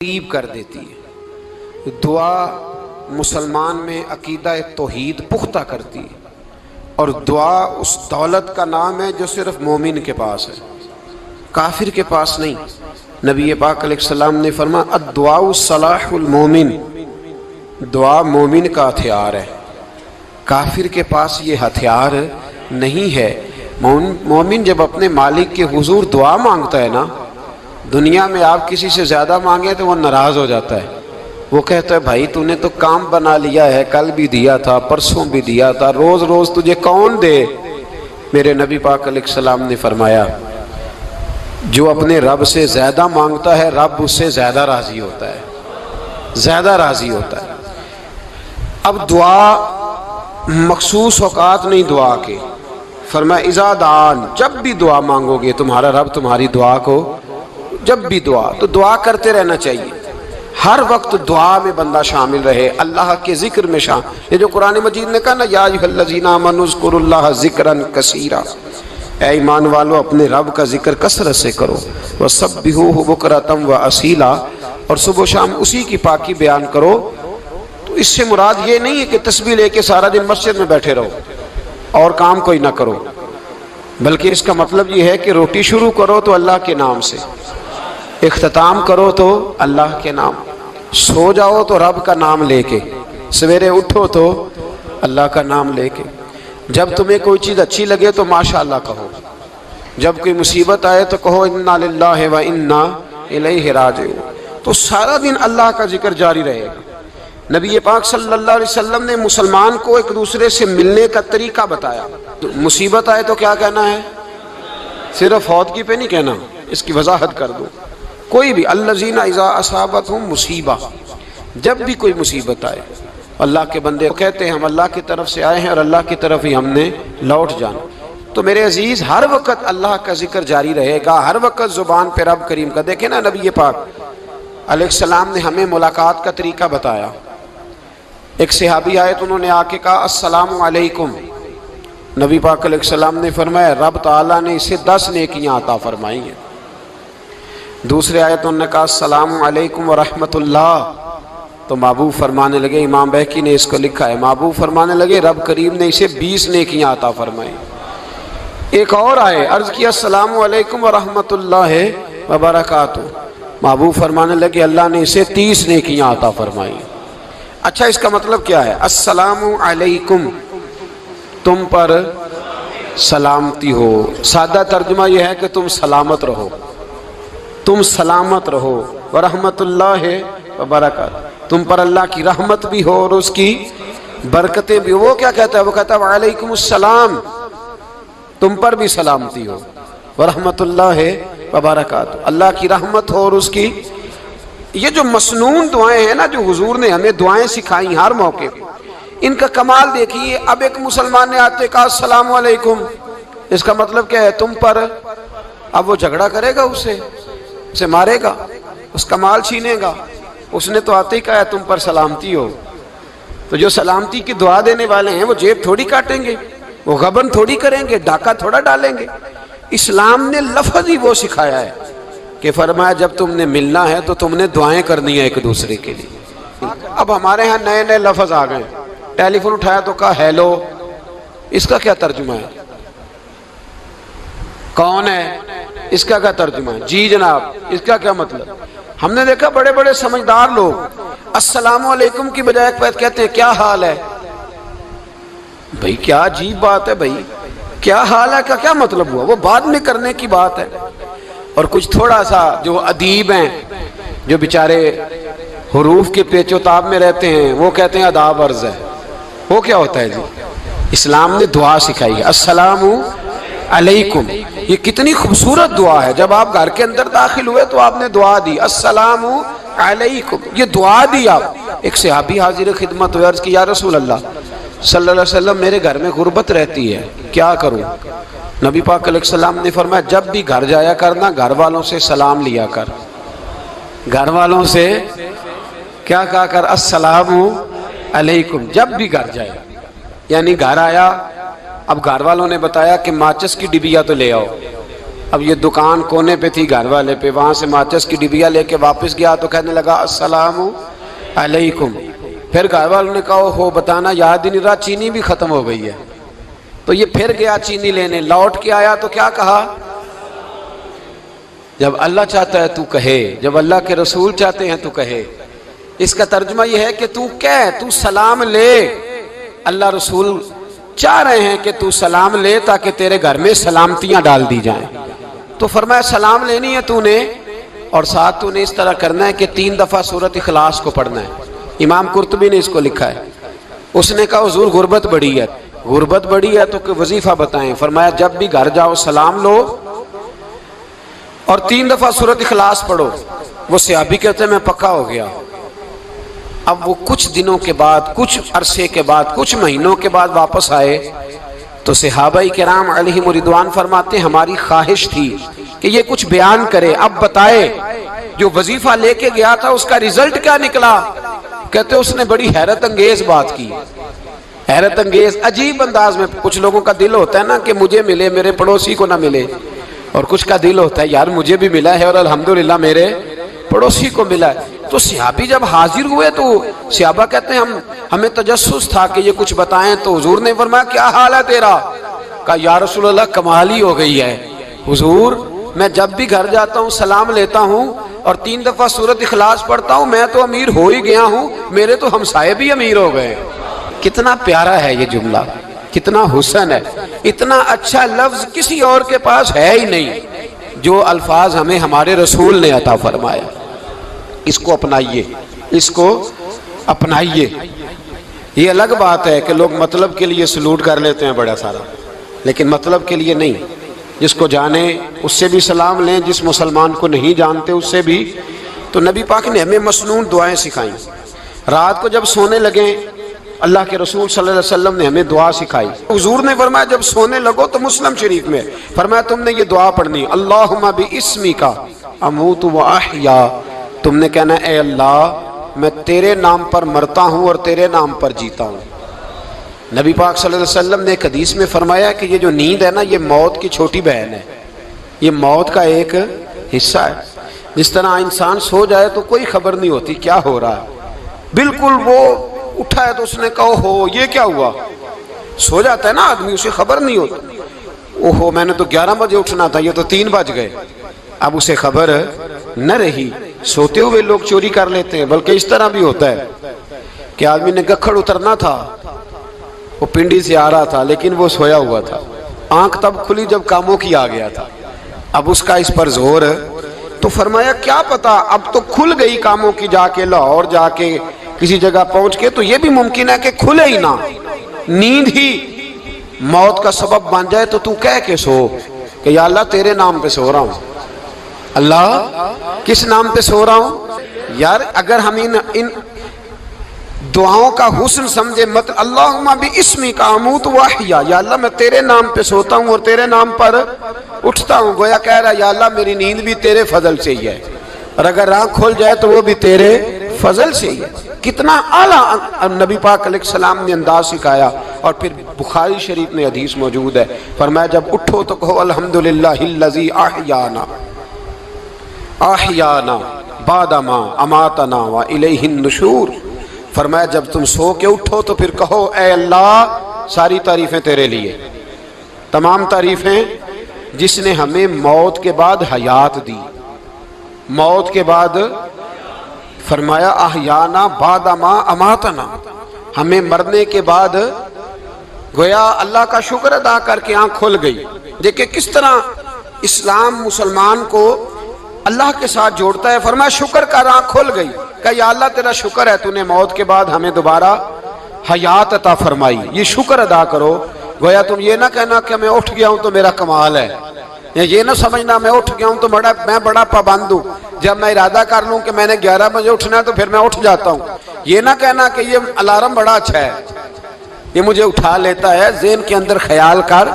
قریب کر دیتی ہے۔ دعا مسلمان میں عقیدہ توحید پختہ کرتی ہے، اور دعا اس دولت کا نام ہے جو صرف مومن کے پاس ہے، کافر کے پاس نہیں۔ نبی پاک علیہ السلام نے فرمایا الدعاء صلاح المومن، دعا مومن کا ہتھیار ہے، کافر کے پاس یہ ہتھیار نہیں ہے۔ مومن جب اپنے مالک کے حضور دعا مانگتا ہے نا، دنیا میں آپ کسی سے زیادہ مانگیں تو وہ ناراض ہو جاتا ہے، وہ کہتا ہے بھائی تو نے تو کام بنا لیا ہے، کل بھی دیا تھا، پرسوں بھی دیا تھا، روز روز تجھے کون دے؟ میرے نبی پاک علیہ السلام نے فرمایا جو اپنے رب سے زیادہ مانگتا ہے رب اس سے زیادہ راضی ہوتا ہے، زیادہ راضی ہوتا ہے۔ اب دعا مخصوص اوقات نہیں دعا کے، فرمایا اذا دعان، جب بھی دعا مانگو گے تمہارا رب تمہاری دعا کو، جب بھی دعا تو دعا کرتے رہنا چاہیے، ہر وقت دعا میں بندہ شامل رہے، اللہ کے ذکر میں شامل۔ یہ جو قرآن مجید نے کہا نا یا ایھا الذین آمنوا اذکروا اللہ ذکرا کثیرا، اے ایمان والو اپنے رب کا ذکر کثرت سے کرو، وسبحوہ بکرۃ واصیلا، اور صبح و شام اسی کی پاکی بیان کرو۔ تو اس سے مراد یہ نہیں ہے کہ تسبیح لے کے سارا دن مسجد میں بیٹھے رہو اور کام کوئی نہ کرو، بلکہ اس کا مطلب یہ ہے کہ روٹی شروع کرو تو اللہ کے نام سے، اختتام کرو تو اللہ کے نام، سو جاؤ تو رب کا نام لے کے، سویرے اٹھو تو اللہ کا نام لے کے، جب تمہیں کوئی چیز اچھی لگے تو ماشاءاللہ کہو، جب کوئی مصیبت آئے تو کہو انا للہ و انا الیہ راجعون۔ تو سارا دن اللہ کا ذکر جاری رہے گا۔ نبی پاک صلی اللہ علیہ وسلم نے مسلمان کو ایک دوسرے سے ملنے کا طریقہ بتایا۔ مصیبت آئے تو کیا کہنا ہے؟ صرف فوت کی پہ نہیں کہنا، اس کی وضاحت کر دو۔ کوئی بھی الذین اذا اصابتہم مصیبہ، جب بھی کوئی مصیبت آئے اللہ کے بندے کہتے ہیں ہم اللہ کی طرف سے آئے ہیں اور اللہ کی طرف ہی ہم نے لوٹ جانا۔ تو میرے عزیز ہر وقت اللہ کا ذکر جاری رہے گا، ہر وقت زبان پہ رب کریم کا۔ دیکھیں نا نبی پاک علیہ السلام نے ہمیں ملاقات کا طریقہ بتایا۔ ایک صحابی آئے تو انہوں نے آ کے کہا السلام علیکم، نبی پاک علیہ السلام نے فرمایا رب تعالیٰ نے اسے 10 نیکیاں عطا فرمائی ہیں۔ دوسرے آئے تو انہوں نے کہا السلام علیکم ورحمۃ اللہ، تو محبوب فرمانے لگے، امام بہقی نے اس کو لکھا ہے، محبوب فرمانے لگے رب کریم نے اسے 20 نیکیاں عطا فرمائی۔ ایک اور آئے، عرض کیا السلام علیکم ورحمۃ اللہ وبرکاتہ، محبوب فرمانے لگے اللہ نے اسے 30 نیکیاں عطا فرمائی۔ اچھا اس کا مطلب کیا ہے؟ السلام علیکم، تم پر سلامتی ہو، سادہ ترجمہ یہ ہے کہ تم سلامت رہو، تم سلامت رہو، ورحمۃ اللہ وبرکاتہ، تم پر اللہ کی رحمت بھی ہو اور اس کی برکتیں بھی ہو۔ وہ کیا کہتا ہے؟ وہ کہتا ہے وعلیکم السلام، تم پر بھی سلامتی ہو، ورحمۃ اللہ وبرکاتہ، اللہ کی رحمت ہو اور اس کی۔ یہ جو مسنون دعائیں ہیں نا جو حضور نے ہمیں دعائیں سکھائیں ہر موقع پہ، ان کا کمال دیکھیے۔ اب ایک مسلمان نے آتے کہا السلام علیکم، اس کا مطلب کیا ہے؟ تم پر۔ اب وہ جھگڑا کرے گا اسے مارے گا، اس کا مال چھینے گا؟ اس نے تو آتے ہی کہا ہے تم پر سلامتی ہو۔ تو جو سلامتی کی دعا دینے والے ہیں وہ جیب تھوڑی کاٹیں گے، وہ غبن تھوڑی کریں گے، ڈاکہ تھوڑا ڈالیں گے۔ اسلام نے لفظ ہی وہ سکھایا ہے کہ فرمایا جب تم نے ملنا ہے تو تم نے دعائیں کرنی ہیں ایک دوسرے کے لیے۔ اب ہمارے ہاں نئے نئے لفظ آ گئے، ٹیلی فون اٹھایا تو کہا ہیلو، اس کا کیا ترجمہ ہے؟ کون ہے؟ اس کا کیا ترجمہ ہے؟ جی جناب، اس کا کیا مطلب؟ ہم نے دیکھا بڑے بڑے سمجھدار لوگ السلام علیکم کی بجائے کہتے ہیں کیا حال ہے؟ بھئی کیا عجیب بات ہے، بھئی کیا حال ہے کا کیا مطلب ہوا؟ وہ بعد میں کرنے کی بات ہے۔ اور کچھ تھوڑا سا جو ادیب ہیں، جو بیچارے حروف کے پیچ و تاب میں رہتے ہیں، وہ کہتے ہیں آداب عرض ہے۔ وہ کیا ہوتا ہے جی؟ اسلام نے دعا سکھائی ہے السلام علیکم، یہ کتنی خوبصورت دعا ہے۔ جب آپ گھر کے اندر داخل ہوئے تو آپ نے دعا دی السلام علیکم، یہ دعا دی آپ۔ ایک صحابی حاضر خدمت ہوئے، عرض کی یا رسول اللہ صلی اللہ علیہ وسلم میرے گھر میں غربت رہتی ہے، کیا کروں؟ نبی پاک علیہ السلام نے فرمایا جب بھی گھر جایا کرنا گھر والوں سے سلام لیا کر، گھر والوں سے کیا کہا کر؟ السلام علیکم، جب بھی گھر جائے۔ یعنی گھر آیا، اب گھر والوں نے بتایا کہ ماچس کی ڈبیا تو لے آؤ، اب یہ دکان کونے پہ تھی گھر والے پہ، وہاں سے ماچس کی ڈبیا لے کے واپس گیا تو کہنے لگا السلام علیکم۔ پھر گھر والوں نے کہا ہو بتانا یاد ہی نہیں رہا، چینی بھی ختم ہو گئی ہے۔ تو یہ پھر گیا چینی لینے، لوٹ کے آیا تو کیا کہا؟ جب اللہ چاہتا ہے تو کہے، جب اللہ کے رسول چاہتے ہیں تو کہے۔ اس کا ترجمہ یہ ہے کہ تو کہہ، تو سلام لے۔ اللہ رسول چاہ رہے ہیں کہ تو سلام لے تاکہ تیرے گھر میں سلامتیاں ڈال دی جائیں۔ تو فرمایا سلام لینی ہے تو نے، اور ساتھ تو نے اس طرح کرنا ہے کہ 3 دفعہ سورۃ اخلاص کو پڑھنا ہے۔ امام قرطبی نے اس کو لکھا ہے۔ اس نے کہا حضور غربت بڑی ہے، غربت بڑی ہے تو کہ وظیفہ بتائیں۔ فرمایا جب بھی گھر جاؤ سلام لو اور 3 دفعہ سورۃ اخلاص پڑھو۔ وہ صحابی کہتے ہیں میں پکا ہو گیا۔ اب وہ کچھ دنوں کے بعد، کچھ عرصے کے بعد، کچھ مہینوں کے بعد واپس آئے تو صحابہ کرام علیہم رضوان فرماتے ہماری خواہش تھی کہ یہ کچھ بیان کرے، اب بتائے جو وظیفہ لے کے گیا تھا اس کا رزلٹ کیا نکلا۔ کہتے اس نے بڑی حیرت انگیز بات کی، حیرت انگیز عجیب انداز میں۔ کچھ لوگوں کا دل ہوتا ہے نا کہ مجھے ملے میرے پڑوسی کو نہ ملے، اور کچھ کا دل ہوتا ہے یار مجھے بھی ملا ہے اور الحمدللہ میرے پڑوسی کو ملا ہے۔ تو صحابی جب حاضر ہوئے تو صحابہ کہتے ہیں ہمیں تجسس تھا کہ یہ کچھ بتائیں، تو حضور نے فرمایا کیا حال ہے تیرا؟ کہا یا رسول اللہ کمال ہی ہو گئی ہے حضور، میں جب بھی گھر جاتا ہوں سلام لیتا ہوں اور 3 دفعہ سورۃ اخلاص پڑھتا ہوں، میں تو امیر ہو ہی گیا ہوں، میرے تو ہمسائے بھی امیر ہو گئے۔ کتنا پیارا ہے یہ جملہ، کتنا حسن ہے، اتنا اچھا لفظ کسی اور کے پاس ہے ہی نہیں جو الفاظ ہمیں ہمارے رسول نے عطا فرمایا۔ اس کو اپنائیے، اس کو اپنائیے۔ یہ الگ بات ہے کہ لوگ مطلب کے لیے سلوٹ کر لیتے ہیں بڑا سارا، لیکن مطلب کے لیے نہیں۔ جس کو جانے اس سے بھی سلام لیں، جس مسلمان کو نہیں جانتے اس سے بھی۔ تو نبی پاک نے ہمیں مسنون دعائیں سکھائیں۔ رات کو جب سونے لگیں اللہ کے رسول صلی اللہ علیہ وسلم نے ہمیں دعا سکھائی۔ حضور نے فرمایا جب سونے لگو تو مسلم شریف میں فرمایا تم نے یہ دعا پڑھنی، اللہم باسمک اموت و احیا۔ تم نے کہنا اے اللہ میں تیرے نام پر مرتا ہوں اور تیرے نام پر جیتا ہوں۔ نبی پاک صلی اللہ علیہ وسلم نے ایک حدیث میں فرمایا کہ یہ جو نیند ہے نا یہ موت کی چھوٹی بہن ہے، یہ موت کا ایک حصہ ہے۔ جس طرح انسان سو جائے تو کوئی خبر نہیں ہوتی کیا ہو رہا ہے، بالکل وہ اٹھا ہے تو اس نے کہا ہو یہ کیا ہوا، سو جاتا ہے نا آدمی اسے خبر نہیں ہوتی، اوہو میں نے تو 11 بجے اٹھنا تھا یہ تو 3 بج گئے، اب اسے خبر نہ رہی۔ سوتے ہوئے لوگ چوری کر لیتے ہیں، بلکہ اس طرح بھی ہوتا ہے کہ آدمی نے گکھڑ اترنا تھا، وہ پنڈی سے آ رہا تھا لیکن وہ سویا ہوا تھا، آنکھ تب کھلی جب کاموں کی آ گیا تھا، اب اس کا اس پر زور۔ تو فرمایا کیا پتا اب تو کھل گئی کاموں کی، جا کے لاہور جا کے کسی جگہ پہنچ کے، تو یہ بھی ممکن ہے کہ کھلے ہی نہ، نیند ہی موت کا سبب بن جائے۔ تو کہہ کے سو کہ یا اللہ تیرے نام پہ سو رہا ہوں، اللہ کس نام پہ سو رہا ہوں؟ یار اگر ہم ان دعاؤں کا حسن سمجھے، مت اللہم باسمک اموت و احیا، یا اللہ میں تیرے نام پہ سوتا ہوں اور تیرے نام پر اٹھتا ہوں، گویا کہہ رہا یا اللہ میری نیند بھی تیرے فضل سے ہی ہے، اور اگر آنکھ کھل جائے تو وہ بھی تیرے فضل سے ہی ہے۔ کتنا اعلیٰ نبی پاک علیہ السلام نے انداز سکھایا۔ اور پھر بخاری شریف میں حدیث موجود ہے، فرمایا جب اٹھو تو کہو الحمدللہ الذی احیانا احیانا بعد ما اماتنا والیہ النشور۔ فرمایا جب تم سو کے اٹھو تو پھر کہو اے اللہ ساری تعریفیں تیرے لیے، تمام تعریفیں جس نے ہمیں موت کے بعد حیات دی، موت کے بعد فرمایا احیانا بعد ما اماتنا، ہمیں مرنے کے بعد گویا اللہ کا شکر ادا کر کے آنکھ کھل گئی۔ دیکھیں کس طرح اسلام مسلمان کو اللہ کے ساتھ جوڑتا ہے۔ فرمایا شکر کر، آنکھ کھل گئی، کہ یا اللہ تیرا شکر ہے تو نے موت کے بعد ہمیں دوبارہ حیات عطا فرمائی، یہ شکر ادا کرو۔ گویا تم یہ نہ کہنا کہ میں اٹھ گیا ہوں تو میرا کمال ہے، یہ نہ سمجھنا میں اٹھ گیا ہوں تو میں بڑا پابند ہوں، جب میں ارادہ کر لوں کہ میں نے 11 بجے اٹھنا ہے تو پھر میں اٹھ جاتا ہوں۔ یہ نہ کہنا کہ یہ الارم بڑا اچھا ہے، یہ مجھے اٹھا لیتا ہے۔ ذہن کے اندر خیال کر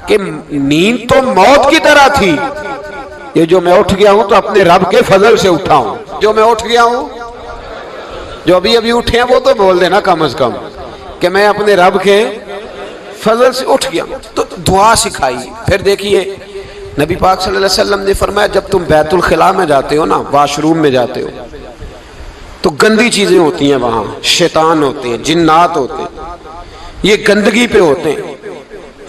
کہ نیند تو موت کی طرح تھی، یہ جو میں اٹھ گیا ہوں تو اپنے رب کے فضل سے اٹھا ہوں، جو میں اٹھ گیا ہوں، جو ابھی اٹھے ہیں وہ تو بول دینا کم از کم کہ میں اپنے رب کے فضل سے اٹھ گیا۔ تو دعا سکھائی۔ پھر دیکھیے نبی پاک صلی اللہ علیہ وسلم نے فرمایا جب تم بیت الخلاء میں جاتے ہو نا، واش روم میں جاتے ہو، تو گندی چیزیں ہوتی ہیں وہاں، شیطان ہوتے ہیں، جنات ہوتے ہیں، یہ گندگی پہ ہوتے ہیں۔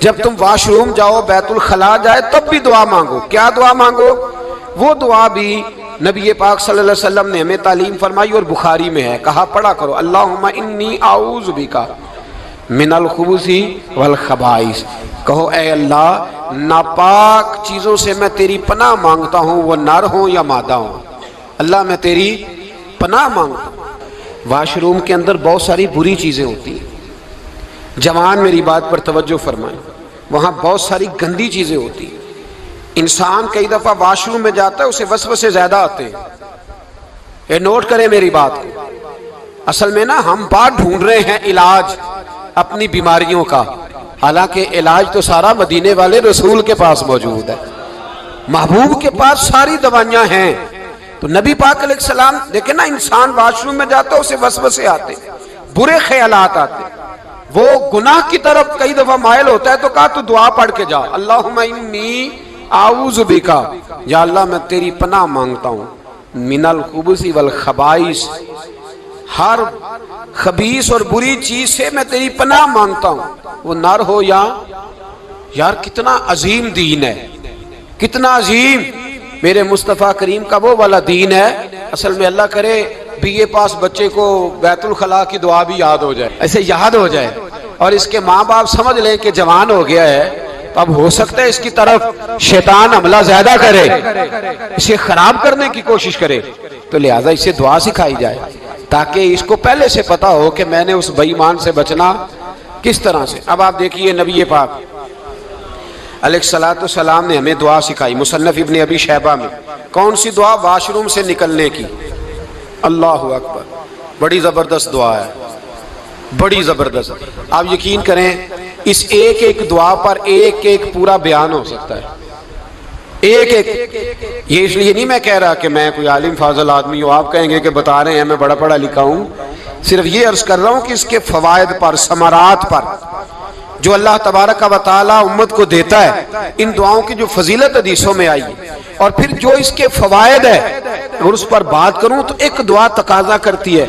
جب تم واش روم جاؤ، بیت الخلاء جائے، تب بھی دعا مانگو۔ کیا دعا مانگو؟ وہ دعا بھی نبی پاک صلی اللہ علیہ وسلم نے ہمیں تعلیم فرمائی اور بخاری میں ہے، کہا پڑھا کرو اللہم انی اعوذ بک من الخبث والخبائث۔ کہو اے اللہ ناپاک چیزوں سے میں تیری پناہ مانگتا ہوں، وہ نر ہوں یا مادہ ہوں۔ اللہ میں تیری پناہ مانگتا ہوں۔ واش روم کے اندر بہت ساری بری چیزیں ہوتی ہیں، جوان میری بات پر توجہ فرمائیں، وہاں بہت ساری گندی چیزیں ہوتی ہیں۔ انسان کئی دفعہ واش روم میں جاتا ہے، اسے وسوسے زیادہ آتے ہیں، یہ نوٹ کریں میری بات کو۔ اصل میں نا ہم بات ڈھونڈ رہے ہیں علاج اپنی بیماریوں کا، حالانکہ علاج تو سارا مدینے والے رسول کے پاس موجود ہے، محبوب کے پاس ساری دوائیاں ہیں۔ تو نبی پاک علیہ السلام دیکھیں نا، انسان واش روم میں جاتا ہے اسے وسوسے آتے، برے خیالات آتے، وہ گناہ کی طرف کئی دفعہ مائل ہوتا ہے، تو کہا تو دعا پڑھ کے جا اللہم انی اعوذ بک، یا اللہ میں تیری پناہ مانگتا ہوں، من الخبث والخبائث، ہر خبیث اور بری چیز سے میں تیری پناہ مانگتا ہوں، وہ نر ہو یا یار کتنا عظیم دین ہے، کتنا عظیم میرے مصطفیٰ کریم کا وہ والا دین ہے۔ اصل میں اللہ کرے بی اے پاس بچے کو بیت الخلاء کی دعا بھی یاد ہو جائے، ایسے یاد ہو جائے، اور اس کے ماں باپ سمجھ لیں کہ جوان ہو گیا ہے، تو اب ہو سکتا ہے اس کی طرف شیطان حملہ زیادہ کرے، اسے خراب کرنے کی کوشش کرے، تو لہٰذا اسے دعا سکھائی جائے تاکہ اس کو پہلے سے پتا ہو کہ میں نے اس بے ایمان سے بچنا کس طرح سے۔ اب آپ دیکھیے نبی پاک علیہ السلام نے ہمیں دعا سکھائی، مصنف ابن ابی شیبہ میں۔ کون سی دعا؟ واش روم سے نکلنے کی۔ اللہ اکبر، بڑی زبردست دعا ہے، بڑی زبردست۔ آپ یقین کریں اس ایک ایک دعا پر ایک ایک پورا بیان ہو سکتا ہے، ایک ایک۔ یہ اس لیے نہیں میں کہہ رہا کہ میں کوئی عالم فاضل آدمی ہوں، آپ کہیں گے کہ بتا رہے ہیں میں بڑا پڑھا لکھا ہوں، صرف یہ عرض کر رہا ہوں کہ اس کے فوائد پر، ثمرات پر جو اللہ تبارک و تعالی امت کو دیتا ہے، ان دعاؤں کی جو فضیلت حدیثوں میں آئی ہے، اور پھر جو اس کے فوائد ہے، اگر اس پر بات کروں تو ایک دعا تقاضا کرتی ہے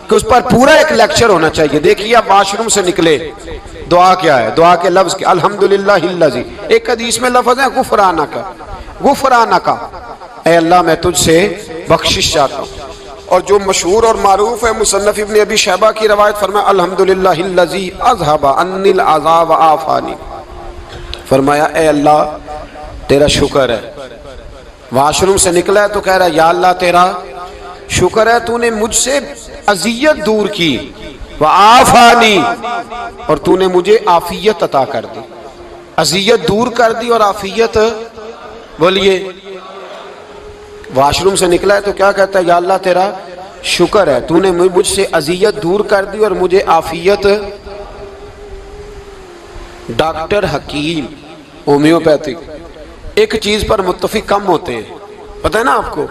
کہ اس پر پورا ایک لیکچر ہونا چاہیے۔ دیکھیے آپ واش روم سے نکلے، دعا کیا ہے؟ دعا کے لفظ کیا؟ الحمدللہ الذی، ایک حدیث میں لفظ ہے غفرانک، غفرانک، اے اللہ میں تجھ سے بخشش چاہتا ہوں۔ اور جو مشہور اور معروف ہے مصنف ابن ابی شیبہ کی روایت، فرمایا الحمدللہ الذی اذھب عنی العذاب وعافانی، فرمایا اے اللہ تیرا شکر ہے۔ واش روم سے نکلا ہے تو کہہ رہا ہے یا اللہ تیرا شکر ہے، تو نے مجھ سے اذیت دور کی، وعافانی، اور تو نے مجھے عافیت عطا کر دی، اذیت دور کر دی اور عافیت۔ بولیے، واش روم سے نکلا ہے تو کیا کہتا ہے؟ یا اللہ تیرا شکر ہے، تو نے مجھ سے اذیت دور کر دی اور مجھے عافیت۔ ڈاکٹر حکیم ہومیوپیتھک ایک چیز پر متفق کم ہوتے ہیں، پتہ ہے نا آپ کو،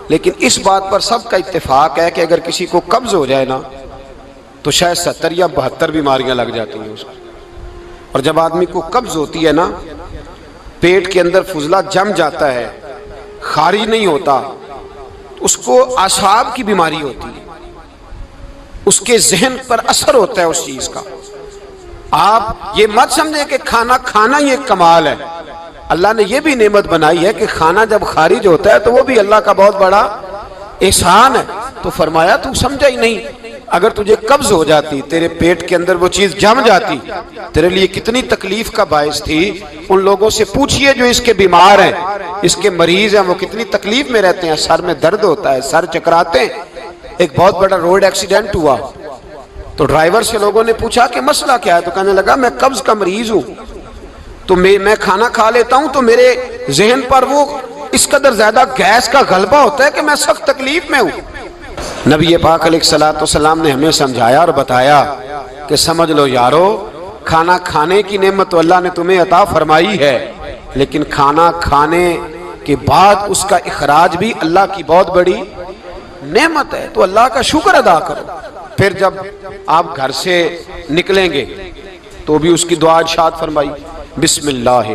لیکن اس بات پر سب کا اتفاق ہے کہ اگر کسی کو قبض ہو جائے نا تو شاید 70 یا 72 بیماریاں لگ جاتی ہیں اس کو۔ اور جب آدمی کو قبض ہوتی ہے نا، پیٹ کے اندر فضلہ جم جاتا ہے، خارج نہیں ہوتا، اس کو اعصاب کی بیماری ہوتی ہے، اس کے ذہن پر اثر ہوتا ہے اس چیز کا۔ آپ یہ مت سمجھیں کہ کھانا کھانا یہ کمال ہے، اللہ نے یہ بھی نعمت بنائی ہے کہ کھانا جب خارج ہوتا ہے تو وہ بھی اللہ کا بہت بڑا احسان ہے۔ تو فرمایا تو سمجھا ہی نہیں، اگر تجھے قبض ہو جاتی، تیرے پیٹ کے اندر وہ چیز جم جاتی، تیرے لیے کتنی تکلیف کا باعث تھی۔ ان لوگوں سے پوچھئے جو اس کے بیمار ہیں، اس کے مریض ہیں، وہ کتنی تکلیف میں رہتے ہیں، سر میں درد ہوتا ہے، سر چکراتے ہیں۔ ایک بہت بڑا روڈ ایکسیڈنٹ ہوا تو ڈرائیور سے لوگوں نے پوچھا کہ مسئلہ کیا ہے، تو کہنے لگا میں قبض کا مریض ہوں، تو میں کھانا کھا لیتا ہوں تو میرے ذہن پر وہ اس قدر زیادہ گیس کا غلبہ ہوتا ہے کہ میں سخت تکلیف میں ہوں۔ نبی پاک علیہ السلام نے ہمیں سمجھایا اور بتایا کہ سمجھ لو یارو، کھانا کھانے کی نعمت تو اللہ نے تمہیں عطا فرمائی ہے، لیکن کھانا کھانے کے بعد اس کا اخراج بھی اللہ کی بہت بڑی نعمت ہے، تو اللہ کا شکر ادا کرو۔ پھر جب آپ گھر سے نکلیں گے تو بھی اس کی دعا ارشاد فرمائی، بسم اللہ